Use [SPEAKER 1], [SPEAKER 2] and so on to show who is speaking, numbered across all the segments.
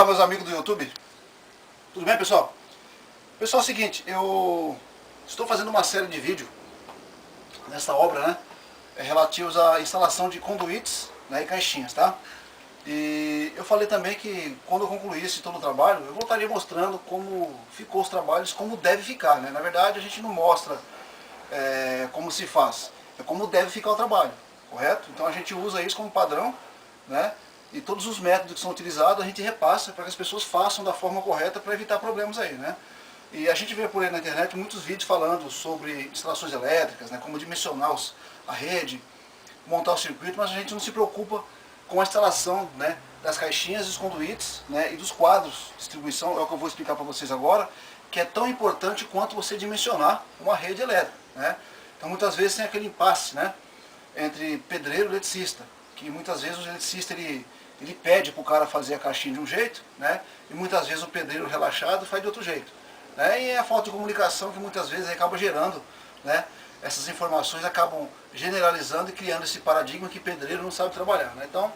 [SPEAKER 1] Olá, meus amigos do YouTube. Tudo bem, pessoal? Pessoal, é o seguinte, eu estou fazendo uma série de vídeos nessa obra, né? Relativos à instalação de conduítes, né, e caixinhas, tá? E eu falei também que quando eu concluísse todo o trabalho, eu voltaria mostrando como ficou os trabalhos, como deve ficar, né? Na verdade, a gente não mostra como se faz, é como deve ficar o trabalho, correto? Então a gente usa isso como padrão, né? E todos os métodos que são utilizados a gente repassa para que as pessoas façam da forma correta para evitar problemas aí, né? E a gente vê por aí na internet muitos vídeos falando sobre instalações elétricas, né? Como dimensionar a rede, montar o circuito, mas a gente não se preocupa com a instalação, né, das caixinhas, dos conduítes, né, e dos quadros de distribuição, é o que eu vou explicar para vocês agora, que é tão importante quanto você dimensionar uma rede elétrica, né? Então muitas vezes tem aquele impasse, né, entre pedreiro e eletricista, que muitas vezes o eletricista ele pede para o cara fazer a caixinha de um jeito, né, e muitas vezes o pedreiro relaxado faz de outro jeito, né, e é a falta de comunicação que muitas vezes acaba gerando, né, essas informações acabam generalizando e criando esse paradigma que pedreiro não sabe trabalhar, né? Então,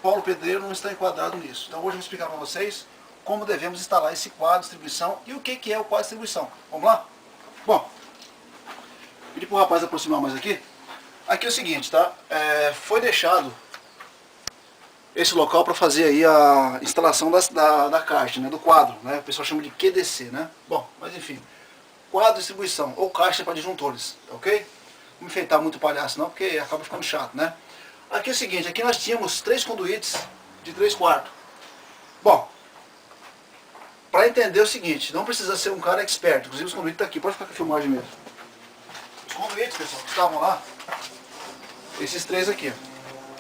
[SPEAKER 1] Paulo Pedreiro não está enquadrado nisso. Então hoje eu vou explicar para vocês como devemos instalar esse quadro de distribuição e o que é o quadro de distribuição. Vamos lá? Bom, pedi para o rapaz aproximar mais aqui. Aqui é o seguinte, tá? Foi deixado esse local para fazer aí a instalação da caixa, né? Do quadro, né? O pessoal chama de QDC, né? Bom, mas enfim. Quadro de distribuição, ou caixa para disjuntores, ok? Não enfeitar muito o palhaço não, porque acaba ficando chato, né? Aqui é o seguinte, aqui nós tínhamos 3 conduítes de 3/4. Bom, para entender o seguinte, não precisa ser um cara expert, inclusive os conduítes estão aqui, pode ficar com a filmagem mesmo. Os conduítes, pessoal, que estavam lá, esses 3 aqui.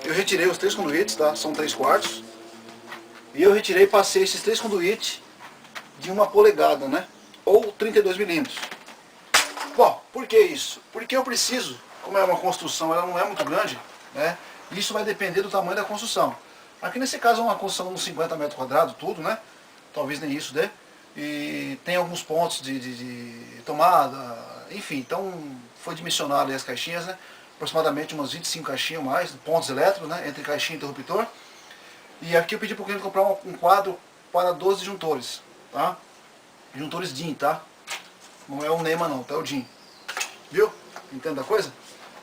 [SPEAKER 1] Eu retirei os 3 conduítes, tá? São 3/4. E eu retirei e passei esses 3 conduítes de 1 polegada, né? Ou 32 milímetros. Bom, por que isso? Porque eu preciso, como é uma construção, ela não é muito grande, né? Isso vai depender do tamanho da construção. Aqui nesse caso é uma construção de uns 50 metros quadrados, tudo, né? Talvez nem isso dê. E tem alguns pontos de tomada, enfim, então foi dimensionado aí as caixinhas, né? Aproximadamente umas 25 caixinhas mais, pontos elétricos, né? Entre caixinha e interruptor. E aqui eu pedi para o cliente comprar um quadro para 12 disjuntores, tá? Disjuntores DIN, tá? Não é o NEMA não, tá? É o DIN. Viu? Entende a coisa?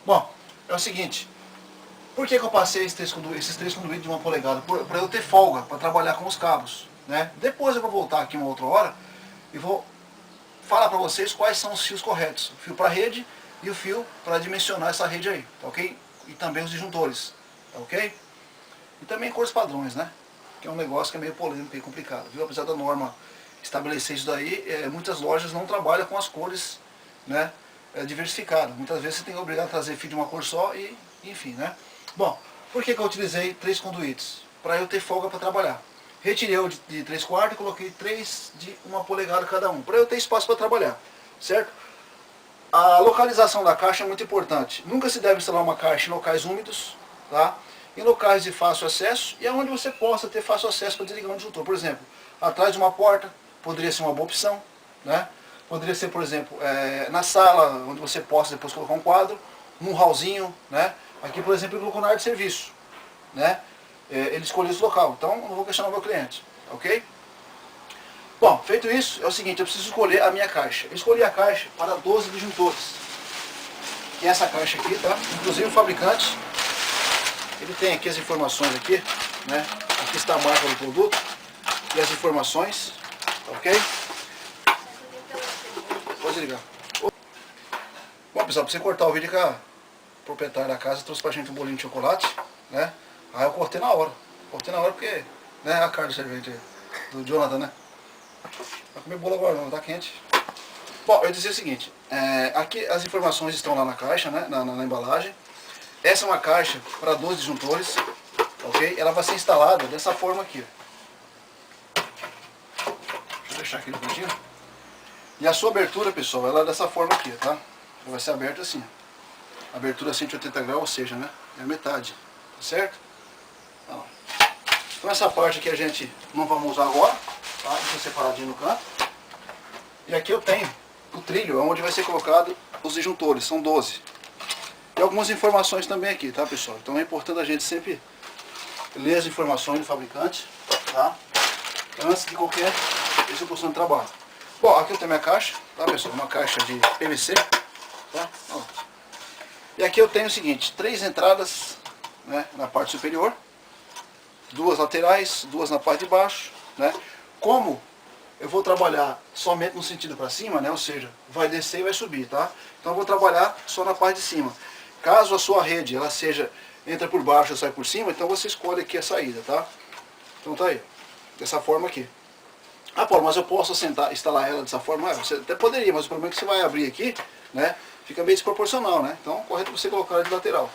[SPEAKER 1] Bom, é o seguinte. Por que eu passei esses 3 conduítes de 1 polegada? Para eu ter folga, para trabalhar com os cabos, né? Depois eu vou voltar aqui uma outra hora e vou falar para vocês quais são os fios corretos. O fio para rede e o fio para dimensionar essa rede aí, tá ok? E também os disjuntores, tá ok? E também cores padrões, né? Que é um negócio que é meio polêmico e complicado, viu? Apesar da norma estabelecer isso daí, muitas lojas não trabalham com as cores, né, diversificadas. Muitas vezes você tem que obrigar a trazer fio de uma cor só e, enfim, né? Bom, por que eu utilizei 3 conduítes? Para eu ter folga para trabalhar. Retirei o de 3/4 e coloquei 3 de 1 polegada cada um, para eu ter espaço para trabalhar, certo? A localização da caixa é muito importante. Nunca se deve instalar uma caixa em locais úmidos, tá? Em locais de fácil acesso e onde você possa ter fácil acesso para desligar um disjuntor. Por exemplo, atrás de uma porta, poderia ser uma boa opção, né? Poderia ser, por exemplo, na sala, onde você possa depois colocar um quadro, num hallzinho, né? Aqui, por exemplo, ele colocou na área de serviço, né? Ele escolheu esse local, então não vou questionar o meu cliente, ok? Bom, feito isso, é o seguinte, eu preciso escolher a minha caixa. Eu escolhi a caixa para 12 disjuntores, que é essa caixa aqui, tá? Inclusive o fabricante, ele tem aqui as informações aqui, né? Aqui está a marca do produto e as informações, ok? Pode ligar. Bom, pessoal, para você cortar o vídeo que a proprietária da casa trouxe pra gente um bolinho de chocolate, né? Aí eu cortei na hora. Cortei na hora porque, né, a cara do servente do Jonathan, né? Vai comer bolo agora não, tá quente. Bom, eu dizia o seguinte, aqui as informações estão lá na caixa, né, na embalagem. Essa é uma caixa para 12 disjuntores, ok? Ela vai ser instalada dessa forma aqui. Deixa eu deixar aqui no cantinho. E a sua abertura, pessoal, ela é dessa forma aqui, tá? Ela vai ser aberta assim. Abertura 180 graus, ou seja, né? É a metade, tá certo? Então essa parte aqui a gente não vamos usar agora, tá? Deixa separadinho no canto. E aqui eu tenho o trilho, onde vai ser colocado os disjuntores, são 12. E algumas informações também aqui, tá, pessoal? Então é importante a gente sempre ler as informações do fabricante, tá? antes de qualquer execução de trabalho. Bom, aqui eu tenho minha caixa, tá pessoal? Uma caixa de PVC, tá? Ó. E aqui eu tenho o seguinte, 3 entradas, né, na parte superior, 2 laterais, 2 na parte de baixo, né? Como eu vou trabalhar somente no sentido para cima, né? Ou seja, vai descer e vai subir, tá? Então eu vou trabalhar só na parte de cima. Caso a sua rede ela entra por baixo ou sai por cima, então você escolhe aqui a saída, tá? Então tá aí, dessa forma aqui. Ah, Paulo, mas eu posso instalar ela dessa forma? Ah, você até poderia, mas o problema é que você vai abrir aqui, né? Fica meio desproporcional, né? Então, correto você colocar ela de lateral.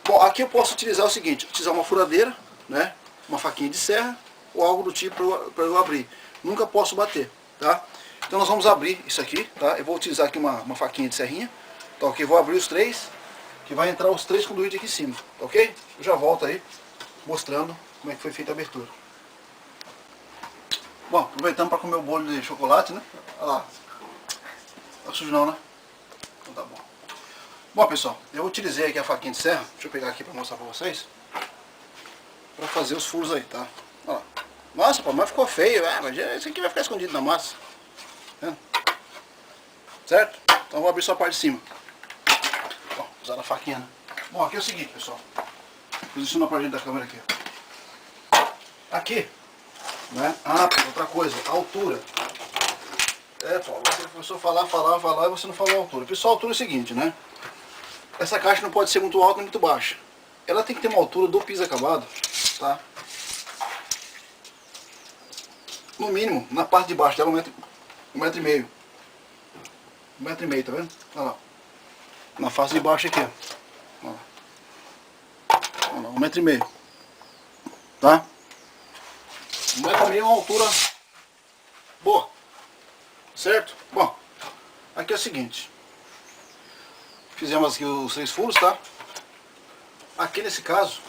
[SPEAKER 1] Bom, aqui eu posso utilizar o seguinte, utilizar uma furadeira, né? Uma faquinha de serra ou algo do tipo para eu abrir. Nunca posso bater, tá? Então nós vamos abrir isso aqui, tá? Eu vou utilizar aqui uma faquinha de serrinha, tá ok? Vou abrir os 3, que vai entrar os 3 conduítes aqui em cima, tá ok? Eu já volto aí mostrando como é que foi feita a abertura. Bom, aproveitando para comer o bolo de chocolate, né? Olha lá. Não tá sujo não, né? Então tá bom. Bom, pessoal, eu utilizei aqui a faquinha de serra. Deixa eu pegar aqui para mostrar para vocês. Para fazer os furos aí, tá? Olha lá. Nossa, pô, mas ficou feio. Mas esse aqui vai ficar escondido na massa. Tá? Certo? Então eu vou abrir só a parte de cima. Bom, usar a faquinha, né? Bom, aqui é o seguinte, pessoal. Posiciona para dentro da câmera aqui. Aqui. Né? Ah, outra coisa, a altura. Paulo, você começou a falar e você não falou a altura. Pessoal, a altura é o seguinte, né? Essa caixa não pode ser muito alta nem muito baixa. Ela tem que ter uma altura do piso acabado, tá? No mínimo, na parte de baixo dela, 1,5 m. 1,5 m, tá vendo? Olha lá. Na face de baixo aqui, ó. Olha lá, 1,5 m. Tá? 1,5 m é uma altura boa, certo? Bom, aqui é o seguinte, fizemos aqui os 3 furos, tá? Aqui nesse caso,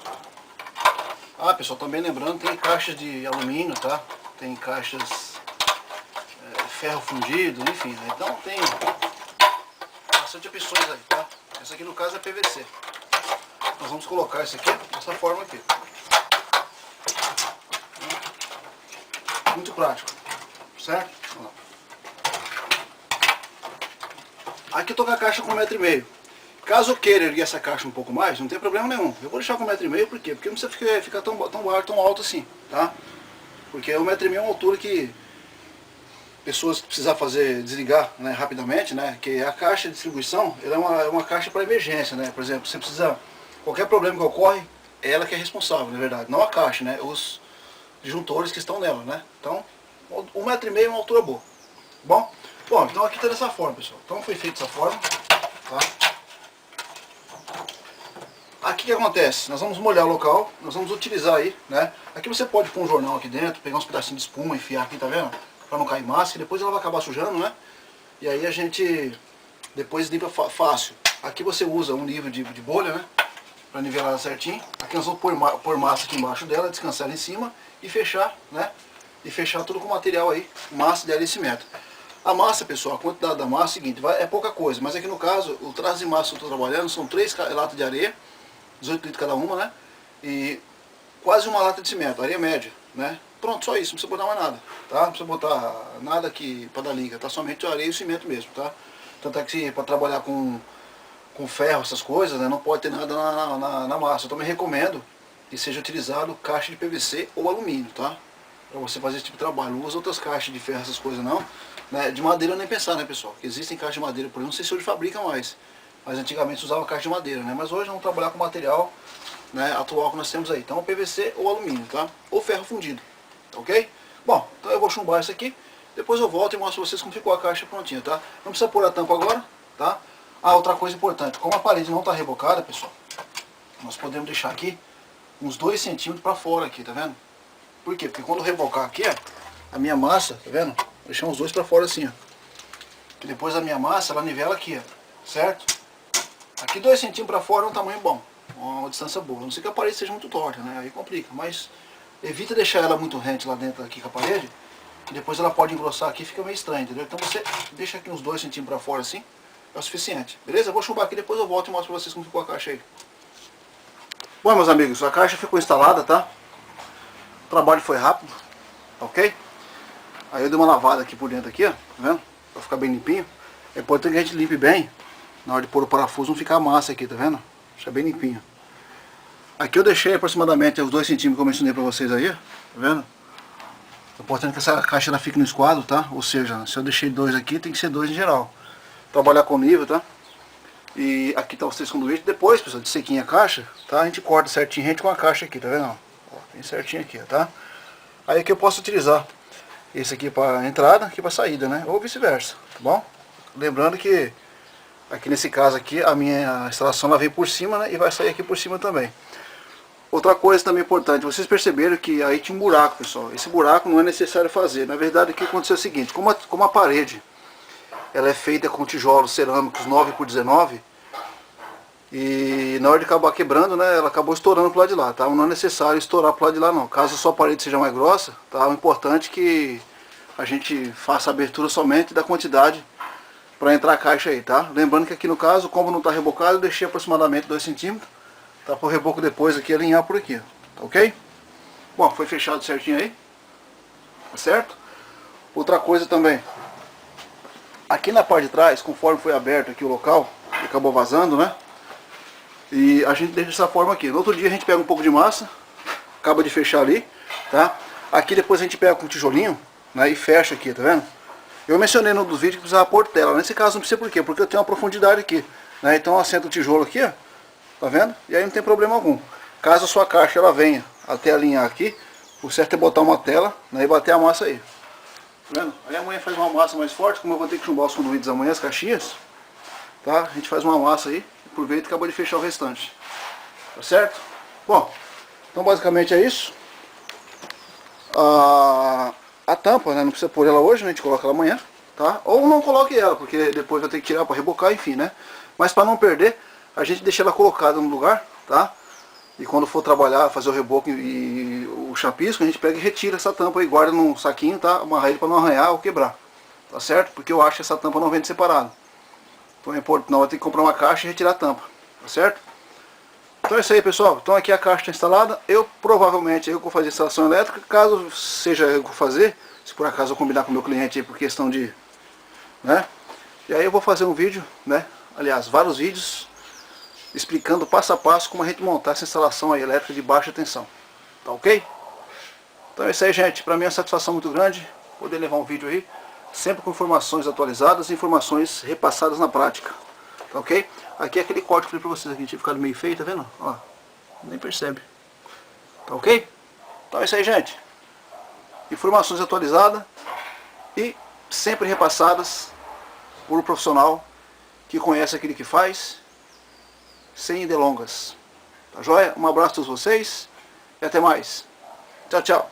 [SPEAKER 1] pessoal, também lembrando, tem caixas de alumínio, tá? Tem caixas ferro fundido, enfim, né? Então tem bastante opções aí, tá? Essa aqui no caso é PVC. Nós vamos colocar isso aqui dessa forma aqui. Muito prático, certo? Aqui eu tô com a caixa com 1,5 m. Caso eu queira erguer essa caixa um pouco mais, não tem problema nenhum. Eu vou deixar com 1,5 m, por quê? Porque não precisa ficar tão alto assim, tá? Porque 1,5 m é uma altura que pessoas que precisar desligar, né, rapidamente, né? Que a caixa de distribuição ela é uma caixa para emergência, né? Por exemplo, você precisa, qualquer problema que ocorre, é ela que é responsável, na verdade, não a caixa, né? Os disjuntores que estão nela, né? Então, 1,5 m é uma altura boa. Bom, então aqui está dessa forma, pessoal. Então foi feito dessa forma, tá? Aqui o que acontece? Nós vamos molhar o local, nós vamos utilizar aí, né? Aqui você pode pôr um jornal aqui dentro, pegar uns pedacinhos de espuma, enfiar aqui, tá vendo? Para não cair massa, e depois ela vai acabar sujando, né? E aí a gente depois limpa fácil. Aqui você usa um nível de bolha, né? Para nivelar ela certinho. Aqui nós vamos pôr massa aqui embaixo dela, descansar ela em cima e fechar, né? E fechar tudo com material aí, massa de alicimento. A massa, pessoal, a quantidade da massa é o seguinte, é pouca coisa, mas aqui no caso, o traço de massa que eu estou trabalhando são 3 latas de areia, 18 litros cada uma, né? E quase uma lata de cimento, areia média, né? Pronto, só isso, não precisa botar mais nada, tá? Não precisa botar nada aqui para dar liga, tá? Somente a areia e o cimento mesmo, tá? Tanto é que para trabalhar com ferro, essas coisas, né? Não pode ter nada na massa. Eu também recomendo que seja utilizado caixa de PVC ou alumínio, tá? Para você fazer esse tipo de trabalho. Não usa outras caixas de ferro, essas coisas não. Né? De madeira nem pensar, né, pessoal? Existem caixas de madeira, por exemplo, não sei se hoje fabrica mais. Mas antigamente se usava caixa de madeira, né? Mas hoje vamos trabalhar com o material, né, atual que nós temos aí. Então PVC ou alumínio, tá? Ou ferro fundido, ok? Bom, então eu vou chumbar isso aqui. Depois eu volto e mostro pra vocês como ficou a caixa prontinha, tá? Não precisa pôr a tampa agora, tá? Outra coisa importante. Como a parede não está rebocada, pessoal, nós podemos deixar aqui uns 2 centímetros para fora aqui, tá vendo? Por quê? Porque quando eu rebocar aqui, ó, a minha massa, tá vendo? Vou deixar uns 2 para fora assim, ó. Que depois a minha massa, ela nivela aqui, ó. Certo? Aqui 2 centímetros para fora é um tamanho bom. Uma distância boa. A não ser que a parede seja muito torta, né? Aí complica. Mas evita deixar ela muito rente lá dentro aqui com a parede, que depois ela pode engrossar aqui e fica meio estranho, entendeu? Então você deixa aqui uns 2 centímetros para fora assim, é o suficiente. Beleza? Eu vou chumbar aqui, depois eu volto e mostro para vocês como ficou a caixa aí. Bom, meus amigos, a caixa ficou instalada, tá? O trabalho foi rápido, ok? Aí eu dei uma lavada aqui por dentro aqui, ó, tá vendo? Pra ficar bem limpinho. É importante que a gente limpe bem, na hora de pôr o parafuso não ficar massa aqui, tá vendo? Deixa bem limpinho. Aqui eu deixei aproximadamente os 2 centímetros que eu mencionei pra vocês aí, tá vendo? É importante que essa caixa ela fique no esquadro, tá? Ou seja, se eu deixei 2 aqui, tem que ser 2 em geral. Trabalhar com nível, tá? E aqui tá os 3 conduítes. Depois, pessoal, de sequinha a caixa, tá? A gente corta certinho rente com a caixa aqui, tá vendo? Ó, bem certinho aqui, tá? Aí aqui eu posso utilizar esse aqui para entrada, aqui para saída, né? Ou vice-versa, tá bom? Lembrando que aqui nesse caso aqui, a minha instalação ela vem por cima, né? E vai sair aqui por cima também. Outra coisa também importante, vocês perceberam que aí tinha um buraco, pessoal. Esse buraco não é necessário fazer. Na verdade, o que aconteceu é o seguinte, como a parede ela é feita com tijolos cerâmicos 9x19, e na hora de acabar quebrando, né, ela acabou estourando pro lado de lá, tá? Não é necessário estourar pro lado de lá não. Caso a sua parede seja mais grossa, tá? O importante é que a gente faça a abertura somente da quantidade para entrar a caixa aí, tá? Lembrando que aqui no caso, como não está rebocado, eu deixei aproximadamente 2 centímetros, tá? Para o reboco depois aqui alinhar por aqui, tá ok? Bom, foi fechado certinho aí, tá certo? Outra coisa também, aqui na parte de trás, conforme foi aberto aqui o local, acabou vazando, né? E a gente deixa dessa forma aqui. No outro dia a gente pega um pouco de massa, acaba de fechar ali, tá? Aqui depois a gente pega com um tijolinho, né, e fecha aqui, tá vendo? Eu mencionei no dos vídeos que precisava pôr tela. Nesse caso não precisa por quê? Porque eu tenho uma profundidade aqui, né? Então eu assento o tijolo aqui, ó, tá vendo? E aí não tem problema algum. Caso a sua caixa ela venha até alinhar aqui, o certo é botar uma tela, né, e bater a massa aí. Tá vendo? Aí amanhã faz uma massa mais forte, como eu vou ter que chumbar os conduítes amanhã, as caixinhas, tá? A gente faz uma massa aí, aproveita e acabou de fechar o restante. Tá certo? Bom, então basicamente é isso. A tampa, né, não precisa pôr ela hoje, né, a gente coloca ela amanhã, tá? Ou não coloque ela, porque depois vai ter que tirar para rebocar, enfim, né? Mas para não perder, a gente deixa ela colocada no lugar, tá? E quando for trabalhar, fazer o reboco e o chapisco, a gente pega e retira essa tampa e guarda num saquinho, tá? Amarra ele para não arranhar ou quebrar, tá certo? Porque eu acho que essa tampa não vende separado. Então é importante, não, vai ter que comprar uma caixa e retirar a tampa, tá certo? Então é isso aí, pessoal. Então aqui a caixa está instalada. Eu provavelmente vou fazer a instalação elétrica. Caso seja eu que vou fazer, se por acaso eu combinar com o meu cliente aí por questão de, né? E aí eu vou fazer um vídeo, né? Aliás, vários vídeos explicando passo a passo como a gente montar essa instalação aí elétrica de baixa tensão. Tá ok? Então é isso aí, gente. Para mim é uma satisfação muito grande poder levar um vídeo aí, sempre com informações atualizadas e informações repassadas na prática. Tá ok? Aqui é aquele corte que eu falei pra vocês aqui, tinha ficado meio feio, tá vendo? Ó, nem percebe. Tá ok? Então é isso aí, gente. Informações atualizadas e sempre repassadas por um profissional que conhece aquilo que faz, sem delongas. Tá joia? Um abraço a todos vocês e até mais. Tchau, tchau.